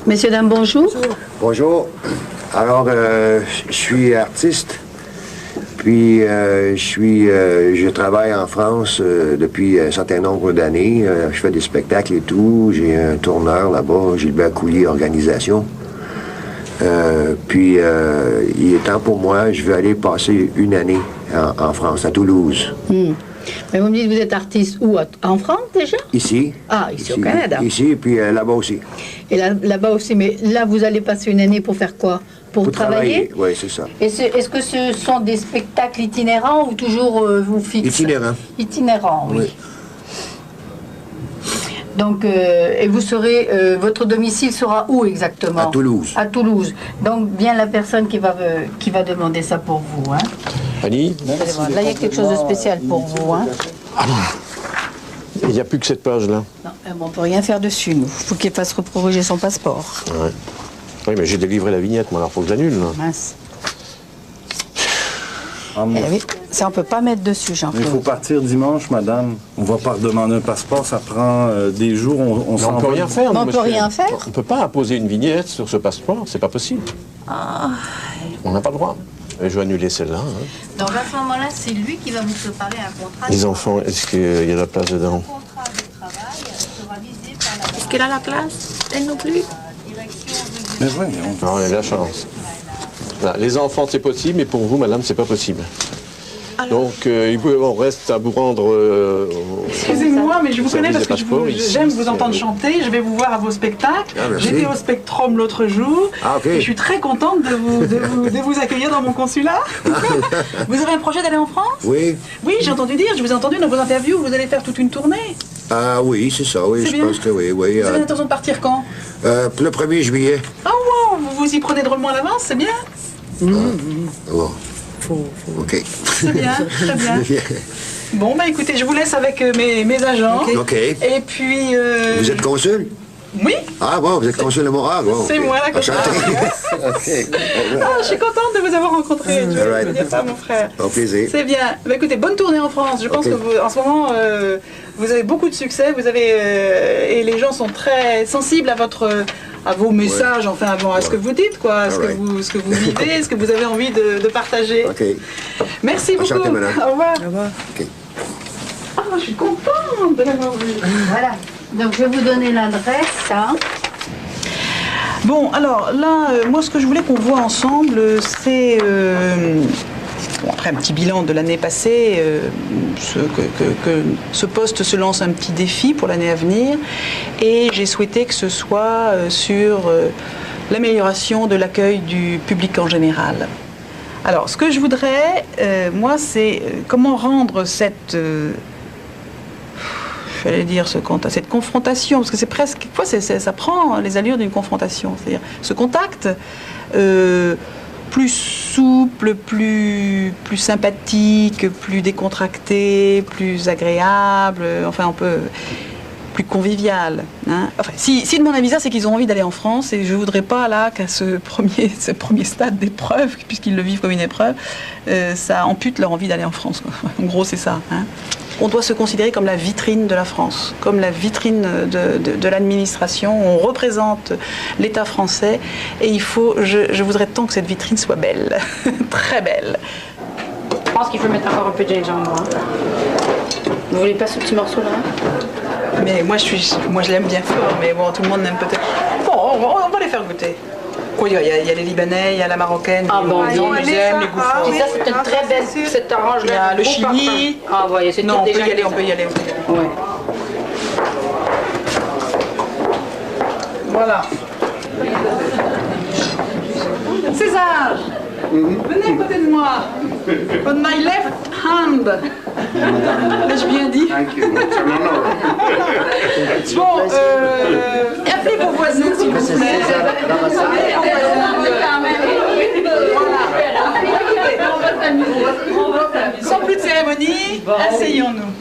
Messieurs, dames, bonjour. Bonjour. Alors, je suis artiste, puis je travaille en France depuis un certain nombre d'années. Je fais des spectacles et tout. J'ai un tourneur là-bas, Gilbert Coulier Organisation. Puis, il est temps pour moi, je vais aller passer une année en France, à Toulouse. Mais vous me dites que vous êtes artiste où? En France déjà? Ici. Ah, ici au Canada. Ici, puis là-bas aussi. Et là-bas aussi, mais là vous allez passer une année pour faire quoi? Pour travailler? Oui, c'est ça. Est-ce que ce sont des spectacles itinérants ou toujours vous fixez? Itinérants. Itinérants, oui. Oui. Donc, et vous serez, votre domicile sera où exactement? À Toulouse. À Toulouse. Donc, bien la personne qui va demander ça pour vous. Hein. Annie? Là, il y a quelque chose de spécial pour vous. Hein. Il n'y a plus que cette page-là. Non, on ne peut rien faire dessus, nous. Il faut qu'il fasse reprocher son passeport. Ouais. Oui, mais j'ai délivré la vignette, moi, alors il faut que j'annule. Mince. Eh oui, ça on peut pas mettre dessus, Jean-Claude. Il faut partir dimanche, madame. On va pas redemander un passeport, ça prend des jours, on Mais on ne peut rien faire. Mais on peut rien faire. On ne peut pas apposer une vignette sur ce passeport, c'est pas possible. On n'a pas le droit. Et je vais annuler celle-là. Hein. Donc à ce moment-là, c'est lui qui va vous préparer un contrat. Les enfants, est-ce qu'il y a la place dedans? Le contrat de travail sera visé par la Est-ce qu'elle a la place? Elle non plus? Mais voyons. Non, il y a de la chance. Voilà, les enfants, c'est possible, mais pour vous, madame, c'est pas possible. Donc, on reste à vous rendre... Excusez-moi, mais je vous connais parce que passeport, j'aime vous entendre chanter. Je vais vous voir à vos spectacles. Ah, merci. J'étais au Spectrum l'autre jour. Ah, ok. Et je suis très contente de vous accueillir dans mon consulat. Vous avez un projet d'aller en France? Oui. Oui, j'ai entendu dire, je vous ai entendu dans vos interviews, vous allez faire toute une tournée. Ah oui, c'est ça, oui, C'est je bien. pense que oui. Oui, Vous avez l'intention de partir quand? pour le 1er juillet. Ah wow, vous vous y prenez drôlement à l'avance, c'est bien. Oh. OK. C'est bien, très bien. Bon, bah écoutez, je vous laisse avec mes agents. OK. Et puis... Vous êtes consul? Oui, Ah bon, vous êtes consul de Montréal. Bon, c'est ok. moi la consul. Enchanté. Je suis contente de vous avoir rencontré. Je All right. veux dire ça, mon frère. Au plaisir. C'est bien. Bah, écoutez, bonne tournée en France. Je pense Ok. que vous, en ce moment, vous avez beaucoup de succès. Vous avez et les gens sont très sensibles à vos messages, enfin, à ce que vous dites, quoi, à ce All que vous vivez, ce que vous avez envie de partager. OK. Merci beaucoup. Enchanté, madame. Au revoir. OK. Ah, je suis contente de l'avoir vu. Voilà. Donc je vais vous donner l'adresse. Hein. Bon, alors là, moi, ce que je voulais qu'on voit ensemble, c'est... bon, après un petit bilan de l'année passée, que ce poste se lance un petit défi pour l'année à venir. Et j'ai souhaité que ce soit sur l'amélioration de l'accueil du public en général. Alors, ce que je voudrais, moi, c'est comment rendre cette... j'allais dire cette confrontation, parce que c'est presque, quelquefois ça prend les allures d'une confrontation, c'est-à-dire ce contact plus souple, plus sympathique, plus décontracté, plus agréable, enfin on peut plus convivial. Hein. Enfin, si demandent un visa, c'est qu'ils ont envie d'aller en France, et je ne voudrais pas là qu'à ce premier stade d'épreuve, puisqu'ils le vivent comme une épreuve, ça ampute leur envie d'aller en France, quoi. En gros, c'est ça. Hein. On doit se considérer comme la vitrine de la France, comme la vitrine de l'administration. On représente l'État français et je voudrais tant que cette vitrine soit belle, très belle. Je pense qu'il faut mettre encore un peu de gingembre. Vous voulez pas ce petit morceau-là? Mais moi je l'aime bien fort, mais bon, tout le monde n'aime peut-être. Bon, on va les faire goûter. Oui, il y a les Libanais, il y a la Marocaine, les Indiennes, les Gouffres. Et ça, c'est une très belle, cette orange-là. Il y a le Chili. Ah, voyez, c'est Non, on peut déjà y aller, on peut y aller. Ouais. Voilà. César, venez à côté de moi. On my left hand. L'ai-je bien dit? Bon, appelez vos voisins s'il vous plaît. Sans plus de cérémonie, asseyons-nous.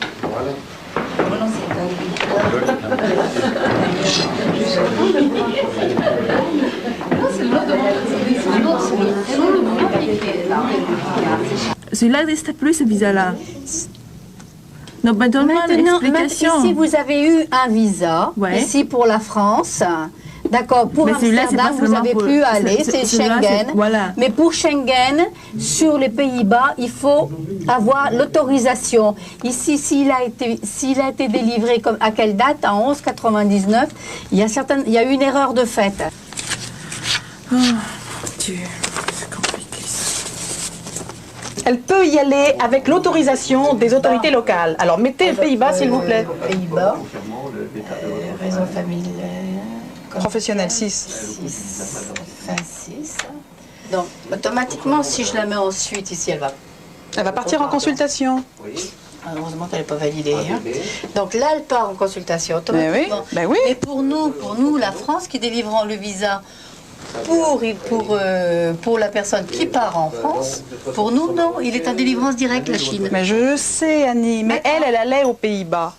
Celui-là reste plus ce visa-là. Donc maintenant, Maintenant, l'explication. ici vous avez eu un visa, Ouais. ici pour la France. D'accord, pour Mais celui-là, c'est Amsterdam, pas vous seulement avez pour- pu aller, c'est celui-là, Schengen. voilà. Mais pour Schengen, sur les Pays-Bas, il faut avoir l'autorisation. Ici, s'il a été délivré comme, à quelle date? En 1199, il y a une erreur de fait. Dieu, c'est compliqué ça. Elle peut y aller avec l'autorisation des autorités locales. Alors mettez le Pays-Bas, s'il vous plaît. Pays-Bas, réseau familial, Professionnel 6. 6. Donc, automatiquement, si je la mets ensuite, ici, elle va. Elle va partir en consultation. Heureusement qu'elle n'est pas validée. Hein. Donc là, elle part en consultation automatiquement. Ben oui. Et pour nous, la France qui délivrons le visa pour la personne qui part en France, pour nous, non, il est en délivrance directe, la Chine. Mais je sais, Annie. Mais elle allait aux Pays-Bas.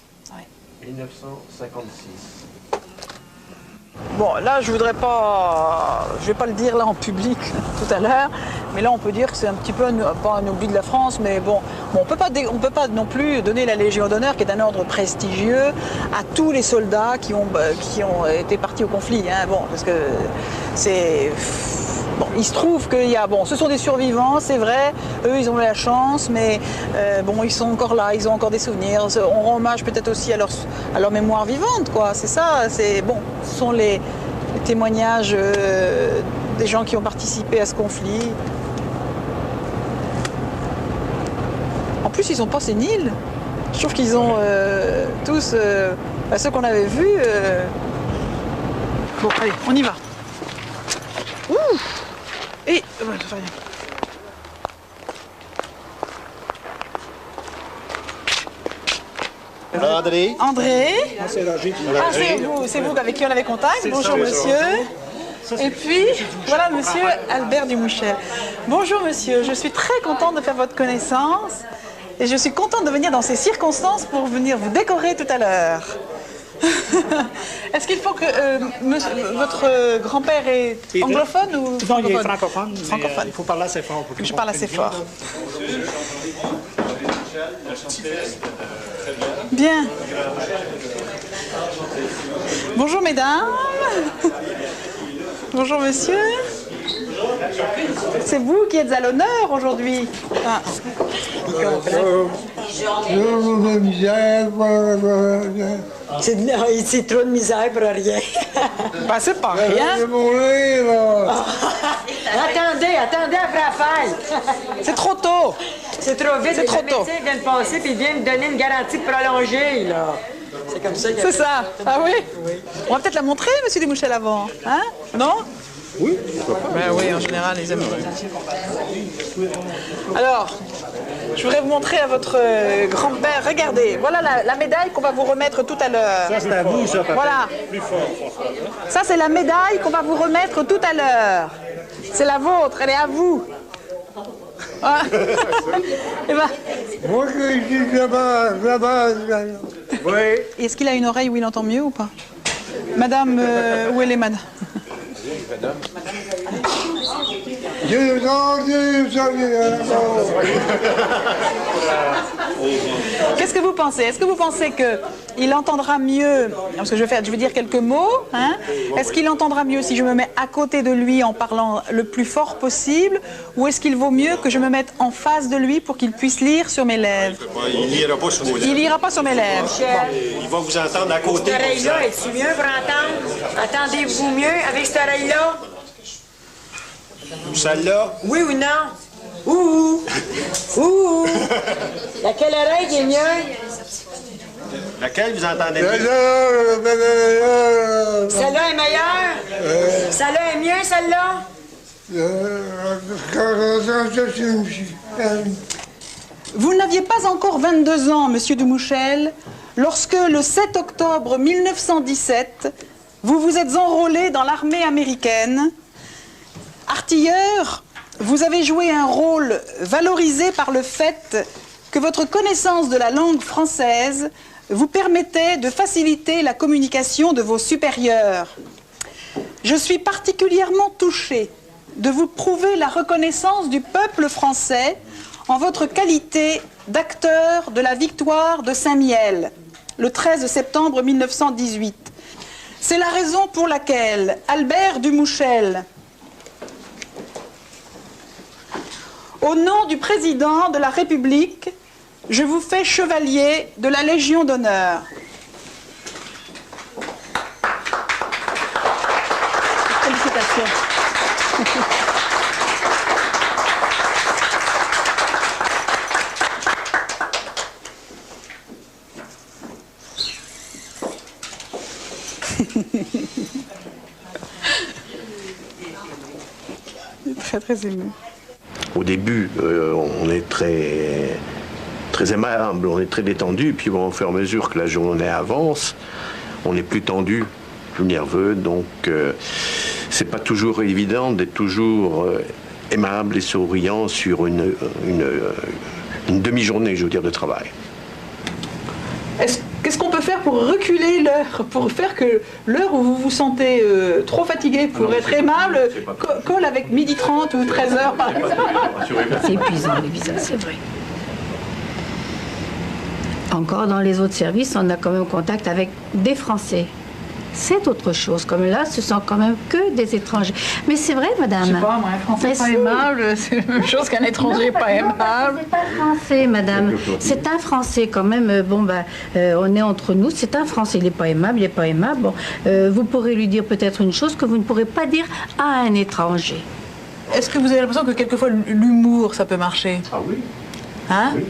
1956. Bon, là, je vais pas le dire là en public tout à l'heure, mais là, on peut dire que c'est un petit peu, pas un oubli de la France, mais bon, on peut pas non plus donner la Légion d'honneur, qui est un ordre prestigieux, à tous les soldats qui ont été partis au conflit, hein, bon, parce que c'est... Bon, il se trouve qu'il y a... Bon, ce sont des survivants, c'est vrai, eux, ils ont eu la chance, mais bon, ils sont encore là, ils ont encore des souvenirs. On rend hommage peut-être aussi à leur mémoire vivante, quoi. C'est ça, c'est... Bon, ce sont les témoignages des gens qui ont participé à ce conflit. En plus, ils sont pas séniles. Je trouve qu'ils ont tous... ceux qu'on avait vus... Bon, allez, on y va. Ouh. Et... ouais, ça fait rien. André. André. Ah, c'est vous avec qui on avait contact. Bonjour monsieur. Et puis, voilà monsieur Albert Dumouchel. Bonjour monsieur, je suis très contente de faire votre connaissance et je suis contente de venir dans ces circonstances pour venir vous décorer tout à l'heure. Est-ce qu'il faut que votre grand-père est anglophone ou non, il est francophone. Francophone. Il faut parler assez fort. Pour Je parle assez fort. Bien. Bonjour mesdames. Bonjour monsieur. C'est vous qui êtes à l'honneur aujourd'hui. Ah. C'est trop de misère pour rien. Bah, c'est pas rien. Attendez après la fête. C'est trop tôt. C'est trop vite. C'est trop tôt. Le médecin vient de passer puis il vient me donner une garantie prolongée, là. C'est comme ça qu'il C'est ça. Ah oui? On va peut-être la montrer, monsieur Dumouchel, avant. Hein? Non? Oui. Ben oui, en général, les amis. Alors, je voudrais vous montrer à votre grand-père. Regardez, voilà la médaille qu'on va vous remettre tout à l'heure. Ça, c'est à vous, ça, papa. Voilà. Plus fort. Ça, c'est la médaille qu'on va vous remettre tout à l'heure. C'est la vôtre, elle est à vous. Ah. Eh ben, Moi, je suis là-bas. Oui. est-ce qu'il a une oreille où il entend mieux ou pas? Madame, où elle est, madame? Qu'est-ce que vous pensez? Est-ce que vous pensez qu'il entendra mieux, parce que je vais dire quelques mots, hein? Est-ce qu'il entendra mieux si je me mets à côté de lui en parlant le plus fort possible, ou est-ce qu'il vaut mieux que je me mette en face de lui pour qu'il puisse lire sur mes lèvres? Il lira pas sur vos lèvres. Il lira pas sur mes lèvres. Il va vous entendre à côté. Cette oreille-là, est-tu mieux pour entendre? Entendez-vous mieux avec cette oreille-là? Celle-là, Oui ou non? Ouh! Ouh! Laquelle oreille est mieux? laquelle vous entendez mieux? Celle-là est meilleure? Celle-là est mieux, celle-là? Vous n'aviez pas encore 22 ans, monsieur Dumouchel, lorsque le 7 octobre 1917, vous vous êtes enrôlé dans l'armée américaine. Artilleur, vous avez joué un rôle valorisé par le fait que votre connaissance de la langue française vous permettait de faciliter la communication de vos supérieurs. Je suis particulièrement touchée de vous prouver la reconnaissance du peuple français en votre qualité d'acteur de la victoire de Saint-Mihiel, le 13 septembre 1918. C'est la raison pour laquelle Albert Dumouchel, au nom du président de la République, je vous fais chevalier de la Légion d'honneur. Félicitations. Très très ému. Au début, on est très aimable, on est très détendu, puis bon, au fur et à mesure que la journée avance, on est plus tendu, plus nerveux, donc c'est pas toujours évident d'être toujours aimable et souriant sur une demi-journée, je veux dire, de travail. Qu'est-ce qu'on peut faire pour reculer l'heure, pour faire que l'heure où vous vous sentez trop fatigué pour être aimable colle avec 12h30 ou 13h par exemple? C'est épuisant les visas, c'est vrai. Encore dans les autres services, on a quand même contact avec des Français. C'est autre chose. Comme là, ce sont quand même que des étrangers. Mais c'est vrai, madame. Je sais pas, moi, un Français pas aimable, c'est la même chose qu'un étranger pas aimable. C'est pas français, madame. C'est un Français quand même. Bon, on est entre nous. C'est un Français. Il n'est pas aimable, il n'est pas aimable. Bon, vous pourrez lui dire peut-être une chose que vous ne pourrez pas dire à un étranger. Est-ce que vous avez l'impression que quelquefois l'humour, ça peut marcher? Ah oui. Hein? Oui.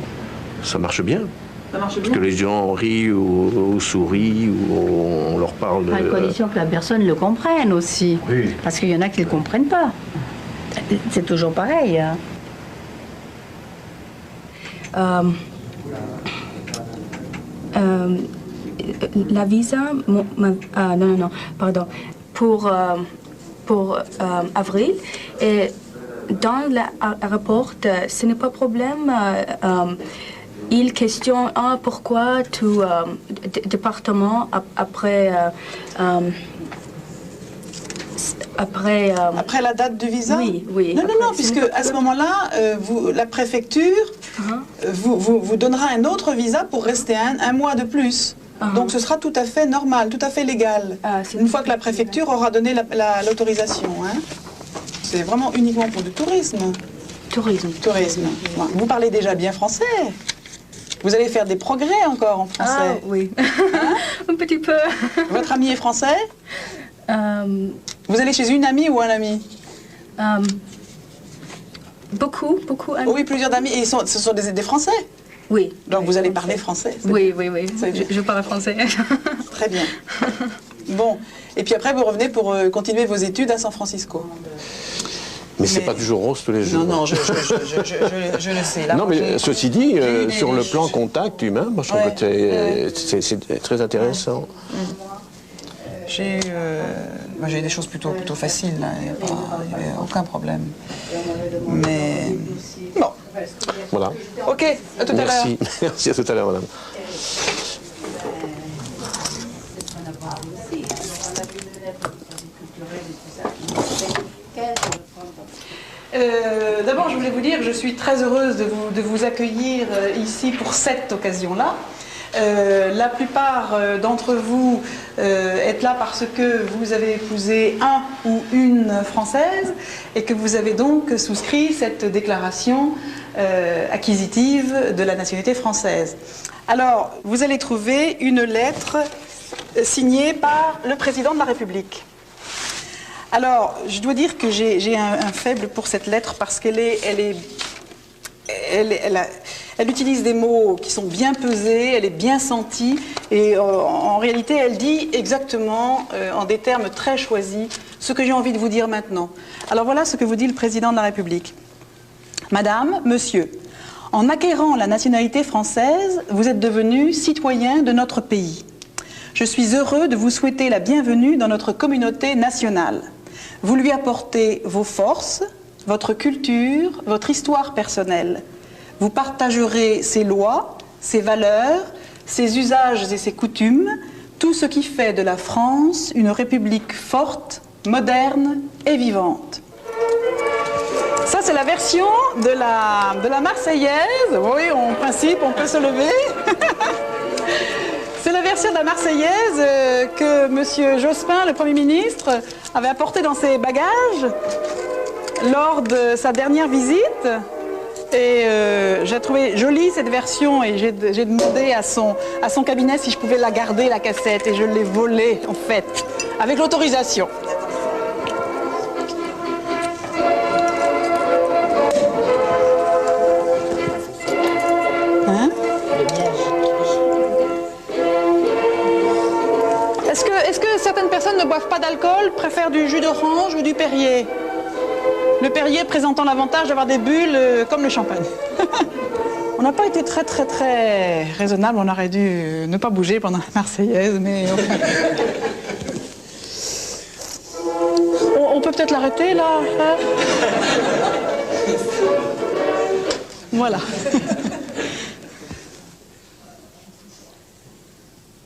Ça marche bien. Ça marche bien. Parce que les gens rient ou sourient ou on leur parle de... À condition que la personne le comprenne aussi. Oui. Parce qu'il y en a qui ne le comprennent pas. C'est toujours pareil. Hein. La visa, non, pardon, pour avril, et dans le rapport, ce n'est pas problème. Il questionne pourquoi tout département après la date du visa? Oui, oui. Non, puisque à ce moment-là, la préfecture vous donnera un autre visa pour rester un mois de plus. Donc ce sera tout à fait normal, tout à fait légal. Une fois que la préfecture aura donné l'autorisation. Hein. C'est vraiment uniquement pour du tourisme. Tourisme. Vous parlez déjà bien français. Vous allez faire des progrès encore en français. Ah oui, un petit peu. Votre ami est français? Vous allez chez une amie ou un ami? Beaucoup amis. Oui, plusieurs amis. Et ce sont des Français? Oui. Donc vous allez parler français? Oui. Je parle français. Très bien. Bon. Et puis après, vous revenez pour continuer vos études à San Francisco. Mais c'est pas toujours rose tous les jours. Non, je le sais. Là, non, mais ceci dit, sur le plan contact humain, moi, je trouve que c'est très intéressant. J'ai eu des choses plutôt faciles, il n'y a aucun problème. Mais bon. Voilà. Ok, à tout à l'heure. Merci. Merci, à tout à l'heure, madame. D'abord, je voulais vous dire que je suis très heureuse de vous accueillir ici pour cette occasion-là. La plupart d'entre vous êtes là parce que vous avez épousé un ou une Française et que vous avez donc souscrit cette déclaration acquisitive de la nationalité française. Alors, vous allez trouver une lettre signée par le président de la République. Alors, je dois dire que j'ai un faible pour cette lettre parce qu'elle utilise des mots qui sont bien pesés, elle est bien sentie et en réalité, elle dit exactement, en des termes très choisis, ce que j'ai envie de vous dire maintenant. Alors voilà ce que vous dit le président de la République. Madame, monsieur, en acquérant la nationalité française, vous êtes devenu citoyen de notre pays. Je suis heureux de vous souhaiter la bienvenue dans notre communauté nationale. Vous lui apportez vos forces, votre culture, votre histoire personnelle. Vous partagerez ses lois, ses valeurs, ses usages et ses coutumes, tout ce qui fait de la France une république forte, moderne et vivante. Ça, c'est la version de la Marseillaise. Oui, en principe, on peut se lever. C'est la version version de la Marseillaise que M. Jospin, le Premier ministre, avait apporté dans ses bagages lors de sa dernière visite. Et j'ai trouvé jolie cette version et j'ai demandé à son cabinet si je pouvais la garder, la cassette, et je l'ai volée, en fait, avec l'autorisation. Hein? Est-ce que certaines personnes ne boivent pas d'alcool, préfèrent du jus d'orange ou du Perrier? Le Perrier présentant l'avantage d'avoir des bulles comme le champagne. On n'a pas été très raisonnable, on aurait dû ne pas bouger pendant la Marseillaise, mais... On peut peut-être l'arrêter, là, hein? Voilà.